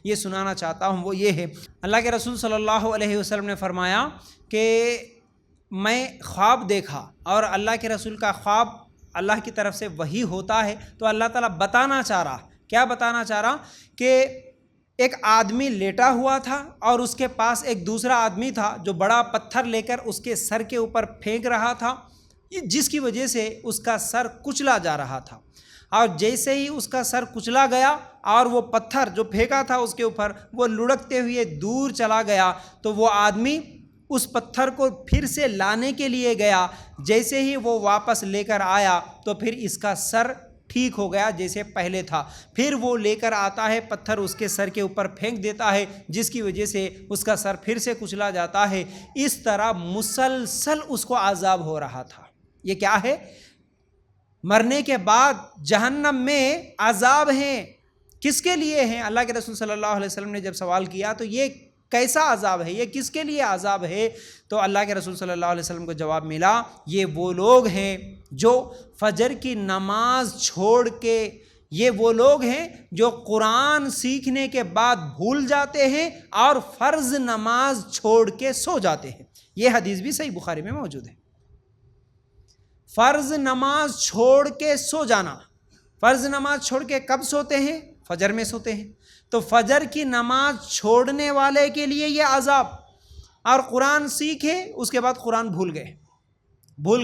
یہ سنانا چاہتا ہوں وہ یہ ہے، اللہ کے رسول صلی اللہ علیہ وسلم نے فرمایا کہ میں خواب دیکھا، اور اللہ کے رسول کا خواب اللہ کی طرف سے وحی ہوتا ہے، تو اللہ تعالیٰ بتانا چاہ رہا، کیا بتانا چاہ رہا کہ ایک آدمی لیٹا ہوا تھا اور اس کے پاس ایک دوسرا آدمی تھا جو بڑا پتھر لے کر اس کے سر کے اوپر پھینک رہا تھا، جس کی وجہ سے اس کا سر کچلا جا رہا تھا، اور جیسے ہی اس کا سر کچلا گیا اور وہ پتھر جو پھینکا تھا اس کے اوپر وہ لڑکتے ہوئے دور چلا گیا، تو وہ آدمی اس پتھر کو پھر سے لانے کے لیے گیا، جیسے ہی وہ واپس لے کر آیا تو پھر اس کا سر ٹھیک ہو گیا جیسے پہلے تھا، پھر وہ لے کر آتا ہے پتھر اس کے سر کے اوپر پھینک دیتا ہے، جس کی وجہ سے اس کا سر پھر سے کچلا جاتا ہے۔ اس طرح مسلسل اس کو عذاب ہو رہا تھا۔ یہ کیا ہے؟ مرنے کے بعد جہنم میں عذاب ہیں۔ کس کے لیے ہیں؟ اللہ کے رسول صلی اللہ علیہ وسلم نے جب سوال کیا تو یہ کیسا عذاب ہے، یہ کس کے لیے عذاب ہے، تو اللہ کے رسول صلی اللہ علیہ وسلم کو جواب ملا، یہ وہ لوگ ہیں جو فجر کی نماز چھوڑ کے، یہ وہ لوگ ہیں جو قرآن سیکھنے کے بعد بھول جاتے ہیں اور فرض نماز چھوڑ کے سو جاتے ہیں۔ یہ حدیث بھی صحیح بخاری میں موجود ہے۔ فرض نماز چھوڑ کے سو جانا، فرض نماز چھوڑ کے کب سوتے ہیں؟ فجر میں سوتے ہیں۔ تو فجر کی نماز چھوڑنے والے کے لیے یہ عذاب، اور قرآن سیکھے اس کے بعد قرآن بھول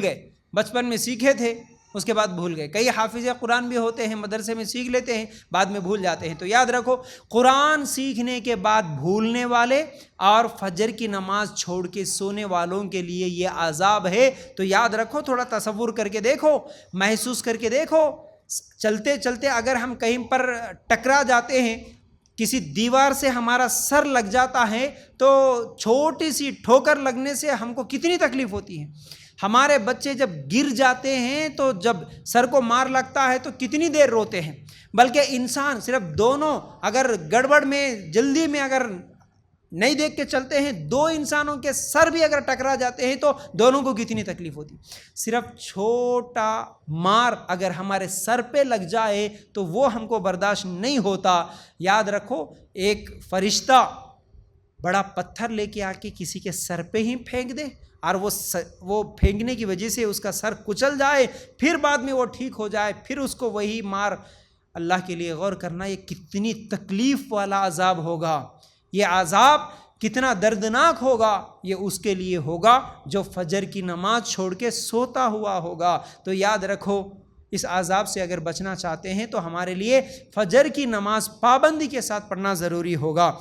گئے، بچپن میں سیکھے تھے اس کے بعد بھول گئے۔ کئی حافظ قرآن بھی ہوتے ہیں، مدرسے میں سیکھ لیتے ہیں بعد میں بھول جاتے ہیں۔ تو یاد رکھو، قرآن سیکھنے کے بعد بھولنے والے اور فجر کی نماز چھوڑ کے سونے والوں کے لیے یہ عذاب ہے۔ تو یاد رکھو، تھوڑا تصور کر کے دیکھو، محسوس کر کے دیکھو، چلتے چلتے اگر ہم کہیں پر ٹکرا جاتے ہیں، کسی دیوار سے ہمارا سر لگ جاتا ہے تو چھوٹی سی ٹھوکر لگنے سے ہم کو کتنی تکلیف ہوتی ہے۔ ہمارے بچے جب گر جاتے ہیں تو جب سر کو مار لگتا ہے تو کتنی دیر روتے ہیں، بلکہ انسان صرف دونوں اگر گڑبڑ میں جلدی میں اگر نہیں دیکھ کے چلتے ہیں، دو انسانوں کے سر بھی اگر ٹکرا جاتے ہیں تو دونوں کو کتنی تکلیف ہوتی۔ صرف چھوٹا مار اگر ہمارے سر پہ لگ جائے تو وہ ہم کو برداشت نہیں ہوتا۔ یاد رکھو، ایک فرشتہ بڑا پتھر لے کے آ کے کسی کے سر پہ ہی پھینک دے اور وہ پھینکنے کی وجہ سے اس کا سر کچل جائے، پھر بعد میں وہ ٹھیک ہو جائے، پھر اس کو وہی مار، اللہ کے لیے غور کرنا، یہ کتنی تکلیف والا عذاب ہوگا، یہ عذاب کتنا دردناک ہوگا، یہ اس کے لیے ہوگا جو فجر کی نماز چھوڑ کے سوتا ہوا ہوگا۔ تو یاد رکھو، اس عذاب سے اگر بچنا چاہتے ہیں تو ہمارے لیے فجر کی نماز پابندی کے ساتھ پڑھنا ضروری ہوگا۔